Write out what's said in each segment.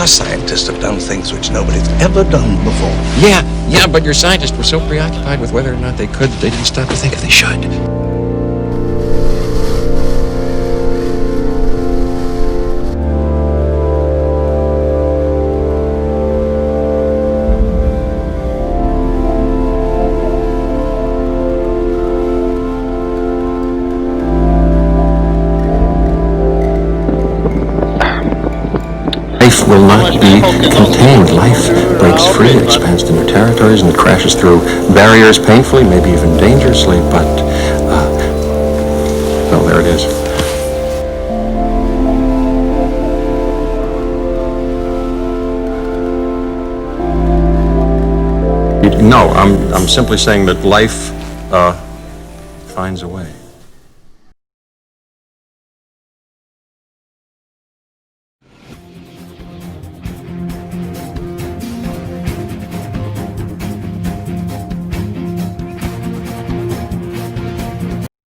scientists have done things which nobody's ever done before. Yeah, but your scientists were so preoccupied with whether or not they could, they didn't stop to think if they should. Life will not be contained. Life breaks free, it expands to new territories, and it crashes through barriers painfully, maybe even dangerously, but, well, there it is. No, I'm simply saying that life, finds a way.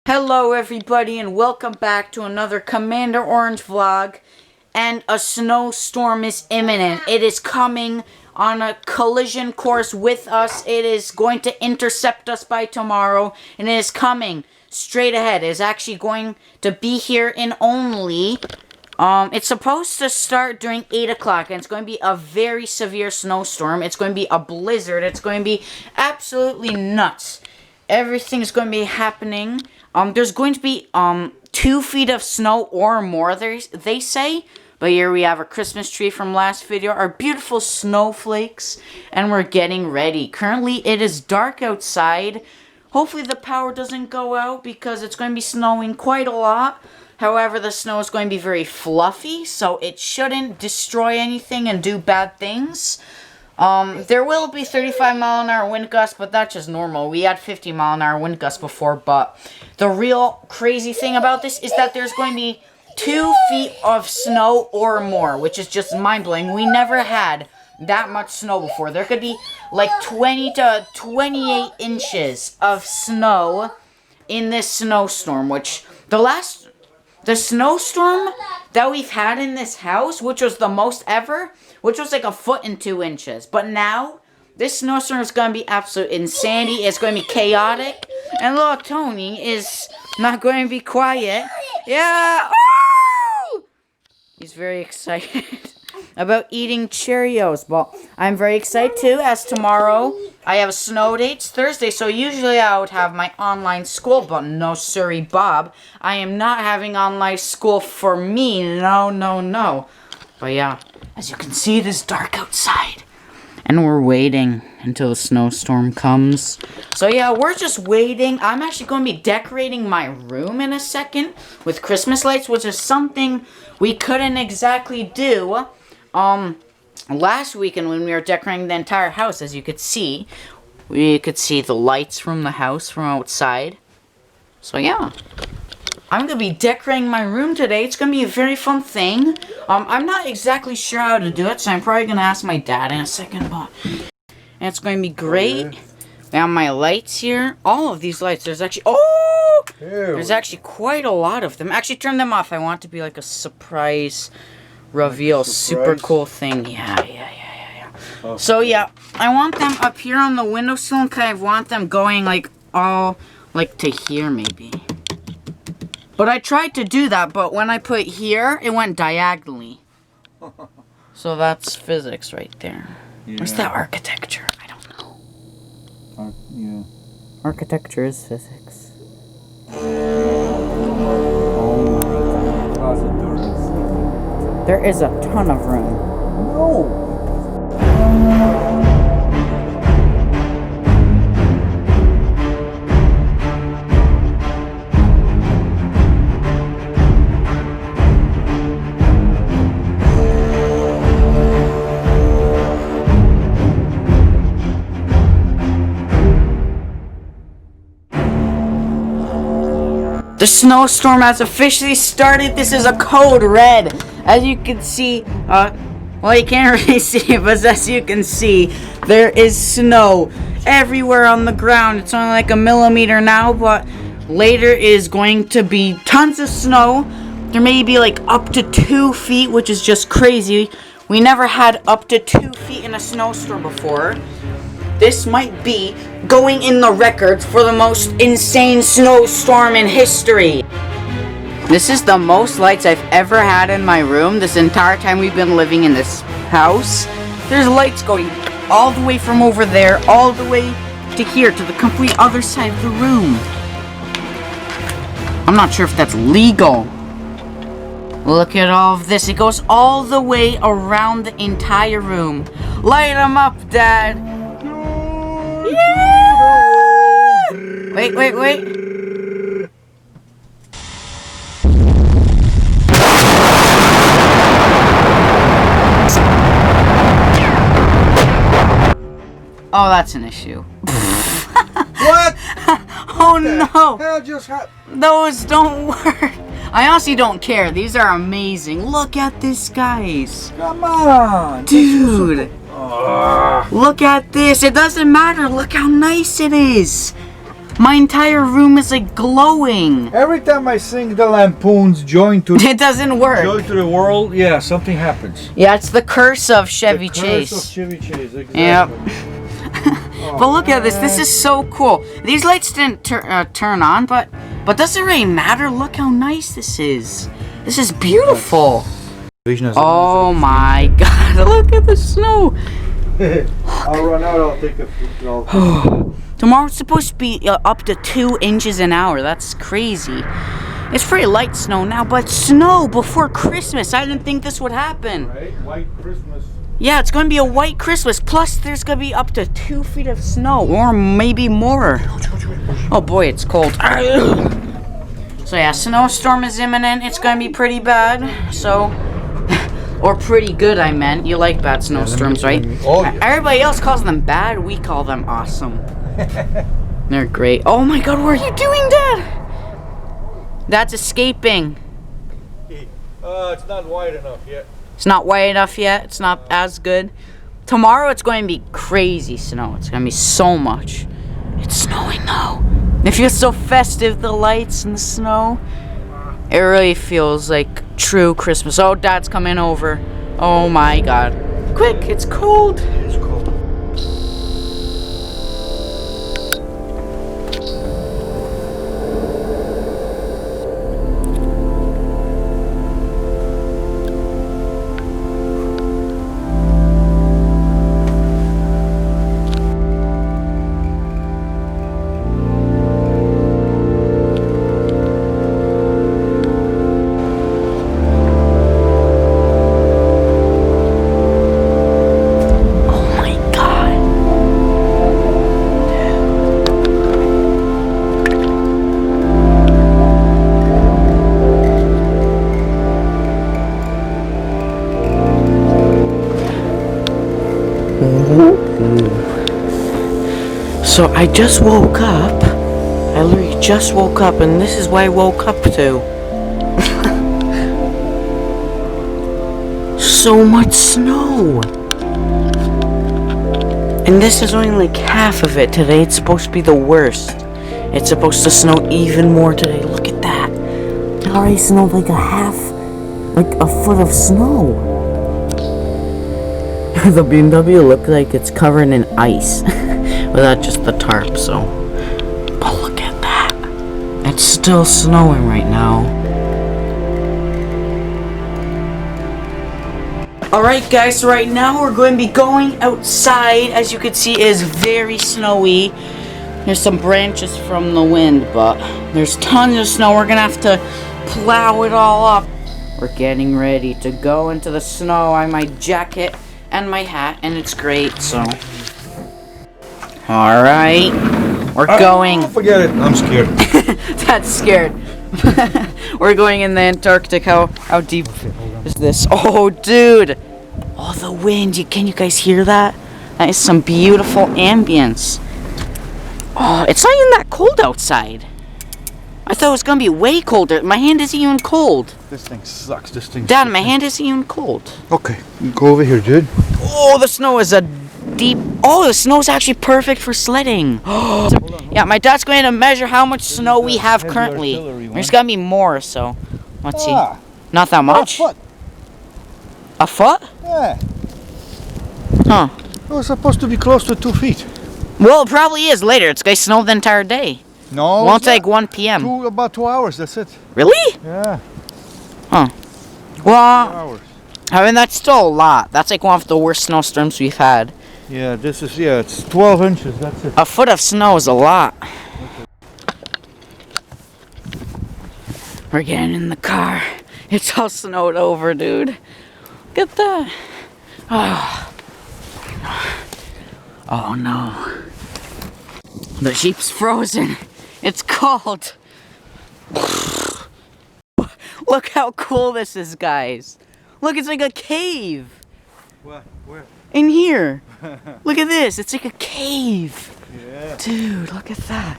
Hello everybody and welcome back to another Commander Orange vlog, and a snowstorm is imminent. It is coming on a collision course with us. It is going to intercept us by tomorrow, and it is coming straight ahead. It is actually going to be here in only, it's supposed to start during 8 o'clock, and it's going to be a very severe snowstorm. It's going to be a blizzard. It's going to be absolutely nuts. Everything's going to be happening. There's going to be 2 feet of snow or more, they say. But here we have our Christmas tree from last video, our beautiful snowflakes, and we're getting ready. Currently, it is dark outside. Hopefully the power doesn't go out because it's going to be snowing quite a lot. However, the snow is going to be very fluffy, so it shouldn't destroy anything and do bad things. There will be 35-mile-an-hour wind gusts, but that's just normal. We had 50-mile-an-hour wind gusts before, but the real crazy thing about this is that there's going to be 2 feet of snow or more, which is just mind-blowing. We never had that much snow before. There could be like 20 to 28 inches of snow in this snowstorm, which the snowstorm that we've had in this house, which was the most ever, which was like 1 foot and 2 inches. But now, this snowstorm is going to be absolute insanity. It's going to be chaotic. And little Tony is not going to be quiet. Yeah! Oh! He's very excited about eating Cheerios. Well, I'm very excited too, as tomorrow I have a snow date. It's Thursday, so usually I would have my online school, but no sorry, Bob. I am not having online school for me. No. But yeah, as you can see, it is dark outside. And we're waiting until the snowstorm comes. So yeah, we're just waiting. I'm actually going to be decorating my room in a second with Christmas lights, which is something we couldn't exactly do last weekend when we were decorating the entire house. As you could see, we could see the lights from the house from outside. So yeah, I'm going to be decorating my room today. It's going to be a very fun thing. I'm not exactly sure how to do it, so I'm probably going to ask my dad in a second. But and it's going to be great. We have my lights here. All of these lights. There's actually... Oh! There's actually quite a lot of them. Actually, turn them off. I want it to be like a surprise reveal. Super cool thing. Yeah. Okay. So, yeah. I want them up here on the windowsill, and kind of want them going, like, all... like, to here, maybe. But I tried to do that, but when I put here, it went diagonally. So that's physics right there. Yeah. What's that architecture? I don't know. Yeah. Architecture is physics. Oh my god. There is a ton of room. No! The snowstorm has officially started. This is a code red. As you can see, well, you can't really see it, but as you can see, there is snow everywhere on the ground. It's only like 1 millimeter now, but later is going to be tons of snow. There may be like up to 2 feet, which is just crazy. We never had up to 2 feet in a snowstorm before. This might be going in the records for the most insane snowstorm in history. This is the most lights I've ever had in my room this entire time we've been living in this house. There's lights going all the way from over there, all the way to here, to the complete other side of the room. I'm not sure if that's legal. Look at all of this. It goes all the way around the entire room. Light them up, Dad. Yeah! Wait. Oh, that's an issue. What? Oh no! Hell just happened. Those don't work. I honestly don't care. These are amazing. Look at this, guys. Come on. Dude. Look at this. It doesn't matter. Look how nice it is. My entire room is like glowing. Every time I sing the lampoons join to It doesn't work. the world, yeah, something happens. Yeah, it's the curse of Chevy The Chase. curse of Chevy Chase, exactly. Yep. But look at this. This is so cool. These lights didn't turn on, but doesn't really matter. Look how nice this is. This is beautiful. Oh my God! Look at the snow. I'll run out. I'll take a photo. Tomorrow it's supposed to be up to 2 inches an hour. That's crazy. It's pretty light snow now, but snow before Christmas. I didn't think this would happen. Right? White Christmas. Yeah, it's going to be a white Christmas. Plus, there's going to be up to 2 feet of snow, or maybe more. Oh boy, it's cold. So yeah, snowstorm is imminent. It's going to be pretty bad. So, or pretty good, I meant. You like bad snowstorms, right? Oh, yeah. Everybody else calls them bad. We call them awesome. They're great. Oh my God, what are you doing, Dad? Dad's escaping. It's not wide enough yet. It's not white enough yet. It's not as good. Tomorrow it's going to be crazy snow. It's going to be so much. It's snowing though. It feels so festive, the lights and the snow. It really feels like true Christmas. Oh, Dad's coming over. Oh my God. Quick, it's cold. It's cold. So I just woke up. I literally just woke up, and this is what I woke up to. So much snow. And this is only like half of it today. It's supposed to be the worst. It's supposed to snow even more today. Look at that. It already snowed like a foot of snow. The BMW looked like it's covered in ice. Without just the tarp, so. But look at that. It's still snowing right now. Alright guys, so right now we're going to be going outside. As you can see, it is very snowy. There's some branches from the wind, but there's tons of snow. We're going to have to plow it all up. We're getting ready to go into the snow. I have my jacket and my hat, and it's great, so. Alright, we're going. Forget it, I'm scared. That's scared. We're going in the Antarctic. How deep is this? Oh, dude. Oh, the wind. Can you guys hear that? That is some beautiful ambience. Oh, it's not even that cold outside. I thought it was going to be way colder. My hand isn't even cold. This thing sucks, this thing Dad, sucks. my hand isn't even cold. Okay, go over here, dude. Oh, the snow is a deep. Oh, the snow's actually perfect for sledding. Yeah, my dad's going to measure how much snow we have heavy currently. artillery one. There's gonna be more, so let's see. Ah, Not that much. foot. A foot? Yeah. Huh. It was supposed to be close to 2 feet. Well, it probably is later. It's going to snow the entire day. No. Won't take 1 p.m. About 2 hours, that's it. Really? Yeah. Huh. 2 Well, hours. I mean, that's still a lot. That's like one of the worst snowstorms we've had. Yeah, it's 12 inches, that's it. A foot of snow is a lot. We're getting in the car. It's all snowed over, dude. Look at that. Oh. Oh no. The Jeep's frozen. It's cold. Look how cool this is, guys. Look, it's like a cave. What? Where? In here. Look at this. It's like a cave. Yeah. Dude, look at that.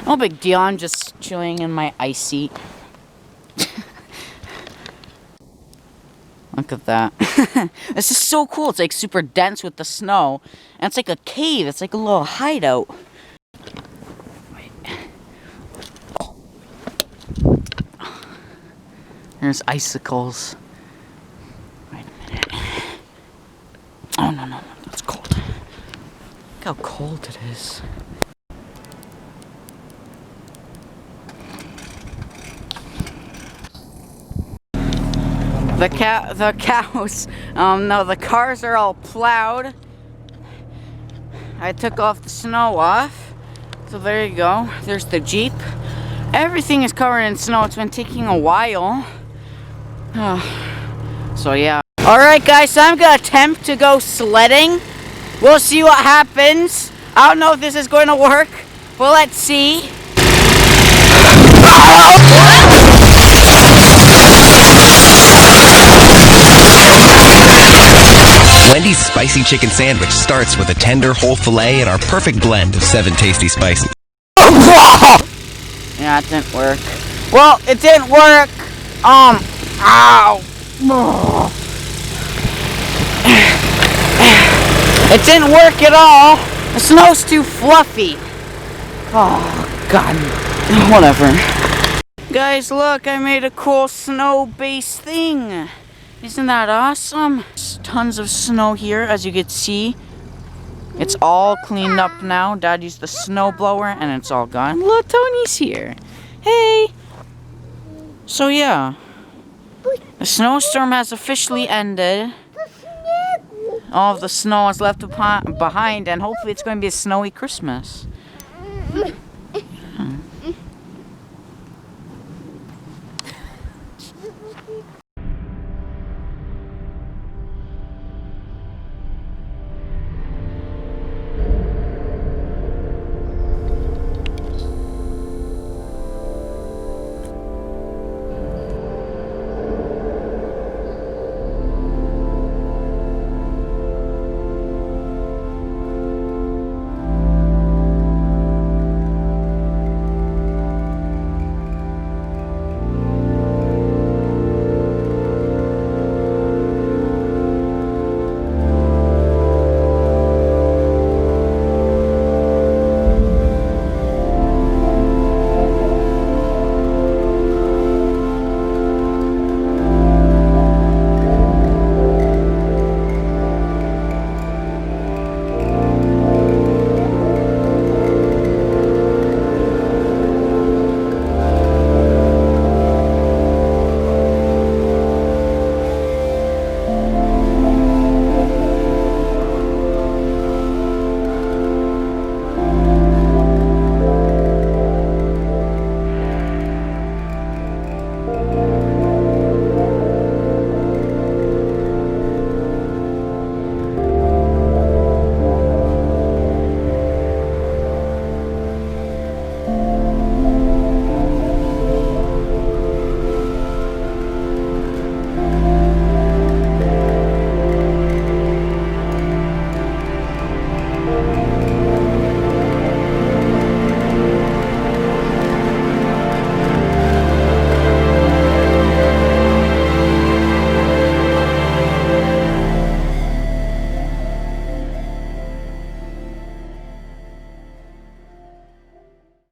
No big deal. I'm just chilling in my ice seat. Look at that. This is so cool. It's like super dense with the snow. And it's like a cave. It's like a little hideout. Wait. There's icicles. Wait a minute. Oh, no. That's cold. Look how cold it is. The cars are all plowed. I took off the snow off. So there you go. There's the Jeep. Everything is covered in snow. It's been taking a while. So yeah. Alright guys, so I'm gonna attempt to go sledding. We'll see what happens. I don't know if this is going to work, but let's see. Wendy's spicy chicken sandwich starts with a tender whole filet and our perfect blend of 7 tasty spices. Yeah, it didn't work. Well, it didn't work. Ow. It didn't work at all. The snow's too fluffy. Oh, God. Whatever. Guys, look, I made a cool snow-based thing. Isn't that awesome? There's tons of snow here, as you can see. It's all cleaned up now. Dad used the snow blower, and it's all gone. Look, Tony's here. Hey. So, yeah. The snowstorm has officially ended. All of the snow is left behind, and hopefully it's going to be a snowy Christmas.